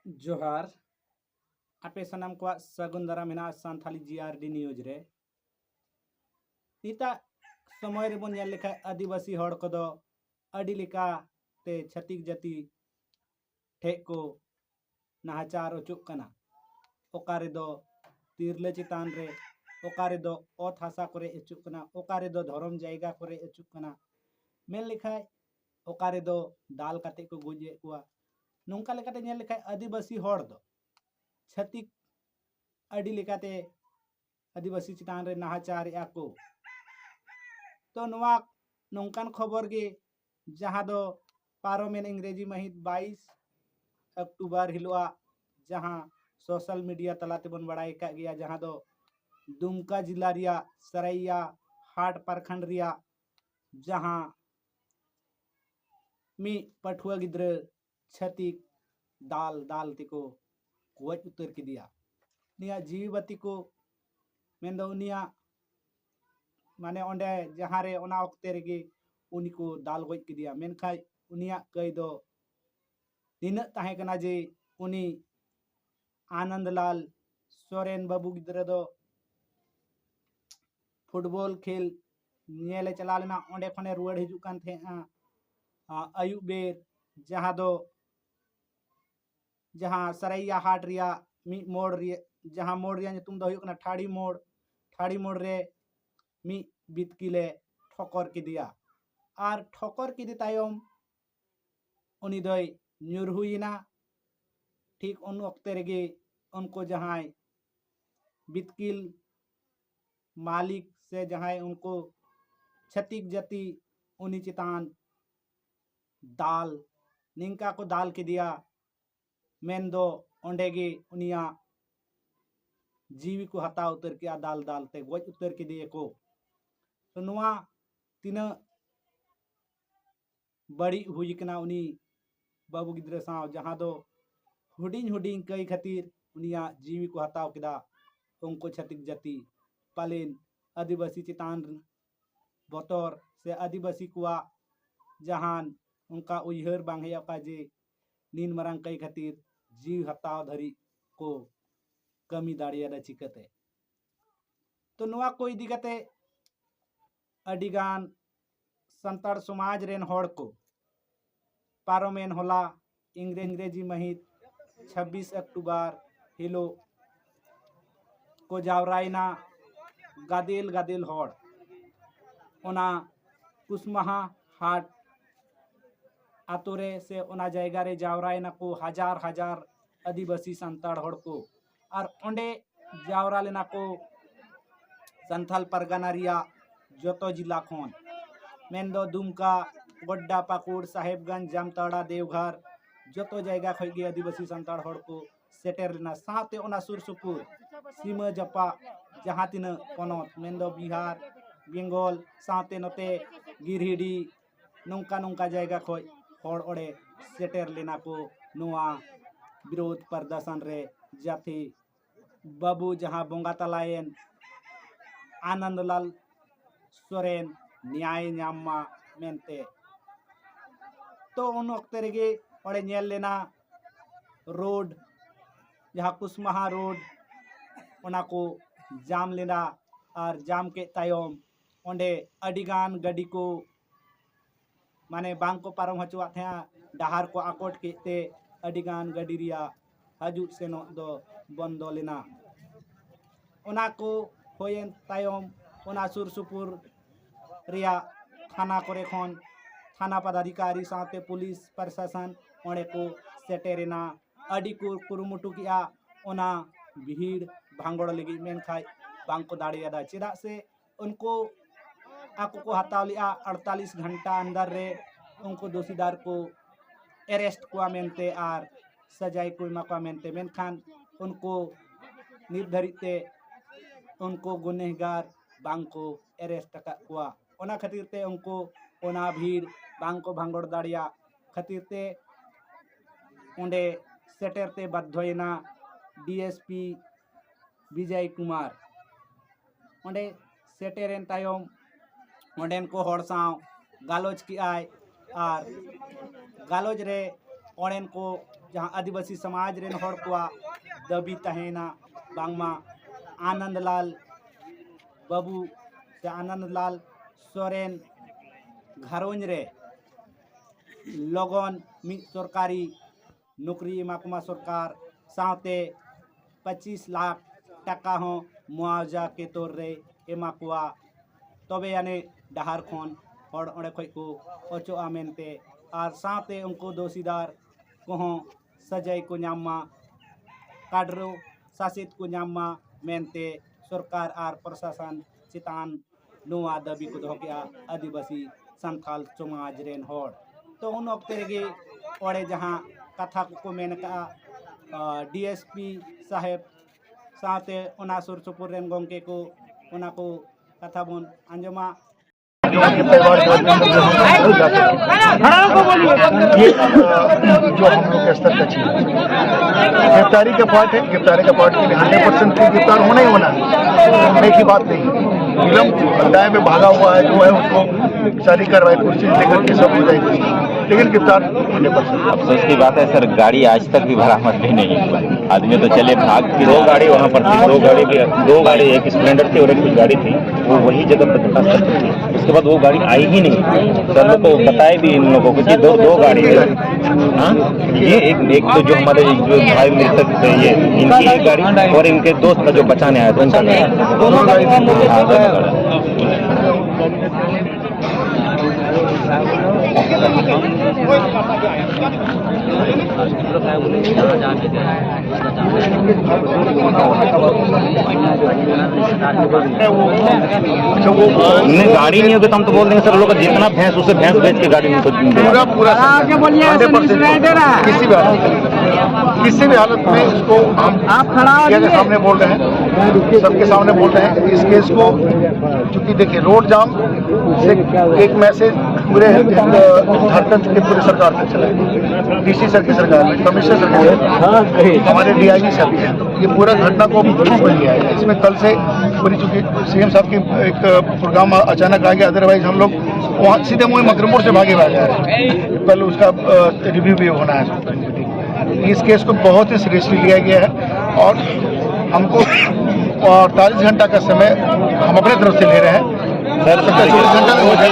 जोहार आपे सनाम को सगुन दारा मेना सानथाली जीआरडी न्यूज रे निता समय रे बन लेखा आदिवासी हड़ को दो अडी लेका ते छतिक जाति ठे को नाहचार उचुक कना ओकारे दो तिरले चितान रे ओकारे दो ओत हासा करे एचुक कना ओकारे दो धर्म जायगा करे एचुक कना मेन लेखा ओकारे दो दाल काते को गुजे कुआ नोंका लेकाते नेल लेखा आदिवासी हड़ दो छतिक अडी लेकाते आदिवासी चितान रे नाहचार या को तो नवा नोंकान खबर गे जहां दो पारोमेन इंग्रेजी महित 22 अक्टूबर हिलवा जहां सोशल मीडिया तलाते बन बड़ाई का गया जहां दो दुमका जिला रिया सरैया हाट प्रखंड रिया जहां मी पठुआ गिद्र छतिक दाल दाल तिको गोज उतर के दिया निया जीवती को मेंदो उनिया माने ओंडे जहां रे ओना वक्ते रेगे उनी को दाल गोज के दिया मेनखाय उनिया कई दो दिन ताहे कना जे उनी आनंदलाल सोरेन बाबू गिद्र दो फुटबॉल खेल नेले चला लेना ओंडे खने रुआड़ हिजु कान थे आयु बेर जहां दो जहां सरैया हाट रिया मी मोड़ रिया जहां मोड़ रिया तुम दो हुकना ठाड़ी मोड़ रे मी बितकिले ठोकर के दिया और ठोकर के दी तायम उनी दई न्यूरहुइना ठीक उन वक्ते रेगे उनको जहां बितकिल मालिक से जहां उनको छतिक जति उनी चितान दाल निंका को दाल के दिया मेन दो ओंडेगे उनिया जीवी को हता उतर के दाल दाल ते गोज उतर के दिए को तो नुआ तीना बड़ी हुई कना उनी बाबू गिद्र साव जहां दो हुडिंग हुडिंग कई खातिर उनिया जीवी को हताव किदा उनको छतिक जाति पालेन आदिवासी चितान बतौर से आदिवासी कुआ जहान उनका उयहर बांगे का जे नीन मरंग कई खातिर जीव हताव धरी को कमी दाड़िया चिकते तो नुआ को इदी कते अडिगान संताड़ समाज रेन हड़ को पारोमेन होला इंग्रेजी महित 26 अक्टूबर हिलो को जावराइना गादेल गादेल हड़ ओना कुसमाहा हाट आतोरे से ओना जायगा रे जावराइना को हजार हजार आदिवासी संताड़ हड़ को और ओंडे जावरा लेना को संथाल परगना रिया जोतो जिला खन मेनदो दुमका गोड्डा पाकुड़ साहेबगंज जामताड़ा देवघर जोतो जायगा खगे आदिवासी संताड़ हड़ को सेटेर लेना साथे ओना सुर सुपुर सीमा जपा जहां तीन पनत मेनदो बिहार बेंगल साथे नते गिरहिडी नौका नौका जायगा खय हड़ ओडे सेटेर लेना को नोआ विरोध प्रदर्शन रे जाति बाबू जहां बोंगा तलायन आनंदलाल सोरेन न्याय न्यामा मेनते तो उन वक्त रेगे ओडे नेल लेना रोड जहां कुसमाहा रोड ओना को जाम लेना और जाम के तायम ओंडे अडिगान गडी को माने बांग को पारम हचुआ थे डहार को आकोट के अडिगान गडी रिया हजु सेनो दो बंदो लेना ओना को होयन तायम ओना सुर सुपुर रिया थाना करे खन थाना पदाधिकारी साथे पुलिस प्रशासन ओंडे को सेटेरेना अडी को कुरुमुटु किया ओना भीड़ भांगड़ लगी मेनखाय बांग को दाड़ियादा चेदा से उनको आको को हताव लिया 48 घंटा अंदर रे उनको दोषीदार को अरेस्ट कुआ मेनते आर सजाई को एमा मेनते मेनखान उनको निर्धारित उनको गुनहगार बांग को अरेस्ट का कुआ ओना खातिर ते उनको ओना भीड़ बांग को भांगड़ दाड़िया खातिर ते ओंडे सेटर ते बाध्यना डीएसपी विजय कुमार ओंडे सेटेरेन तायम ओंडेन को हड़ साव गालोज की आय और गालोज रे ओंडेन को जहाँ आदिवासी समाज रेन हड़ को दबी तहेना बांगमा आनंदलाल बाबू से आनंदलाल सोरेन घरोंज रे लगन मी सरकारी नौकरी एमाकुमा सरकार साथे 25 लाख टाका हो मुआवजा के तौर रे एमाकुआ तबे यानी डहार खन हड़ ओंडे खय को अचोआ मेनते और साथे उनको दोषीदार को सजाई को नामा काडरो शासित को नामा मेनते सरकार और प्रशासन चितान नुआ दबी को दो गया आदिवासी संथाल समाज रेन हड़ तो उन वक्ते रे ओड़े जहाँ कथा को मेन का डीएसपी साहेब साथे ओना सुर सुपुर रेन गोंके को ओना को कथा बन अंजमा जो हम लोग के स्तर का चीज गिरफ्तारी का पार्ट है। गिरफ्तारी का पार्ट के लिए 100% गिरफ्तार होना ही होना होने की बात नहीं। विलम्ब अड्डाए में भागा हुआ है जो है उसको सारी कार्रवाई कोशिश लेकर के सब हो जाएगी, लेकिन गिरफ्तार 100%। अफसोस की बात है सर, गाड़ी आज तक भी बरामद भी नहीं हुई। आदमी तो चले भाग के, 2 गाड़ी वहाँ पर थी, 2 गाड़ी एक स्प्लेंडर थी और एक कुछ गाड़ी थी, वो वही जगह पर तलाश करती थी। उसके बाद वो गाड़ी आई ही नहीं। सर लोग को बताए भी इन लोगों को कि दो गाड़ी है। हाँ, ये एक तो जो हमारे जो भाई मृतक थे ये इनकी एक गाड़ी और इनके दोस्त का जो बचाने आया था उनका दोनों गाड़ी। गाड़ी नहीं होगी तो हम तो बोल देंगे सर लोग जितना भैंस उसे भैंस बेच के गाड़ी पूरा किसी भी हालत में इसको हम सामने बोल रहे हैं, सबके सामने बोल रहे हैं इस केस को। चूंकि देखिए रोड जाम से एक मैसेज पूरे झारखंड के पूरे सरकार तक चला है, डीसी सर की सरकार में, कमिश्नर सरकार, हमारे डीआईजी सर भी है। तो ये पूरा घटना को पुलिस में लिया है। इसमें कल से पूरी चूंकि सीएम साहब की एक प्रोग्राम अचानक आ गया, अदरवाइज हम लोग वहाँ सीधे मुँह मकरमपुर से भागे भागे आ रहे हैं। कल उसका रिव्यू भी होना है। इस केस को बहुत ही सीरियसली लिया गया है और हमको 48 घंटा का समय हम अपने तरफ से ले रहे हैं। सर 24 घंटा में हो जाए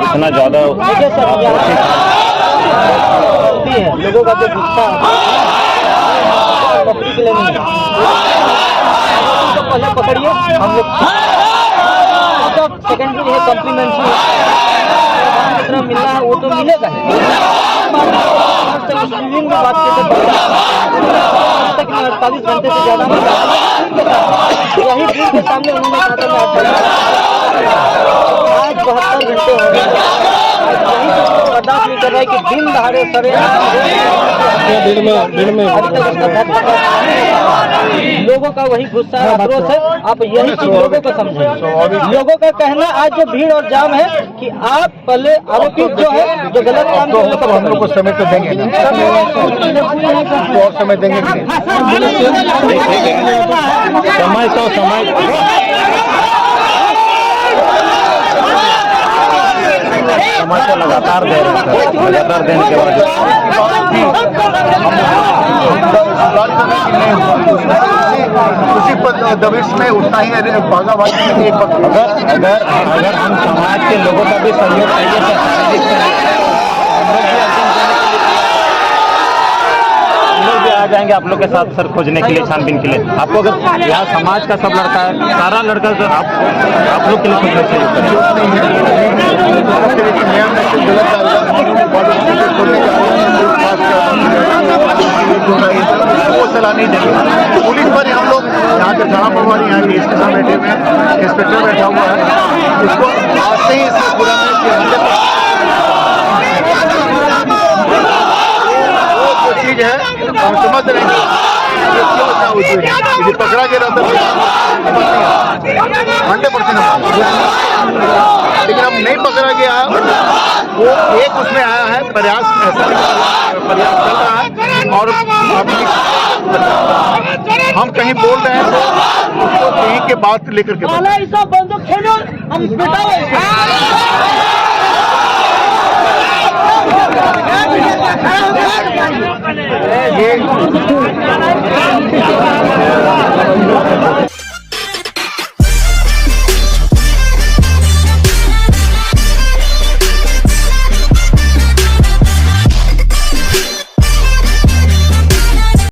इतना ज्यादा लोगों का जो गुस्सा पहले पकड़िए, हम लोग सेकेंडरी है, कॉम्प्लीमेंट्री जितना मिलना है वो तो मिलेगा। बात तक 48 घंटे से ज्यादा यही फिल्म के सामने उन्होंने आज 72 घंटे हो गए। बर्दाश्त नहीं कर रहा है कि दिन दहाड़े सरे लोगों का वही गुस्सा आक्रोश है। आप यही चीज लोगों को समझें। लोगों का कहना आज जो भीड़ और जाम है कि आप पहले आरोपी जो है जो गलत काम तो हम लोग को समय तो देंगे और समय देंगे समय तो समय तो लगातार दे रहे हैं, लगातार देने के बाद उसी पर दबिश में उतना ही भागाभागी में एक अगर हम समाज के लोगों का भी सहयोग चाहिए लोग भी आ जाएंगे आप लोग के साथ सर खोजने के लिए, छानबीन के लिए। आपको अगर यहाँ समाज का सब लड़का है, सारा लड़का तो आप लोग के लिए खोजने चाहिए। वो सलाह नहीं देंगे। पुलिस पर ही हम लोग यहाँ के थाना प्रभारी यहाँ के साथ बैठे हुए हैं, इंस्पेक्टर बैठा हुआ है, इसको आज से ही इसमें पूरा चीज है हम समझ रहे हैं पकड़ा गया रहता 100%, लेकिन अब नहीं पकड़ा गया वो एक उसमें आया है प्रयास प्रयास चल रहा है और हम कहीं बोल रहे हैं तो उसको कहीं के बात लेकर के ये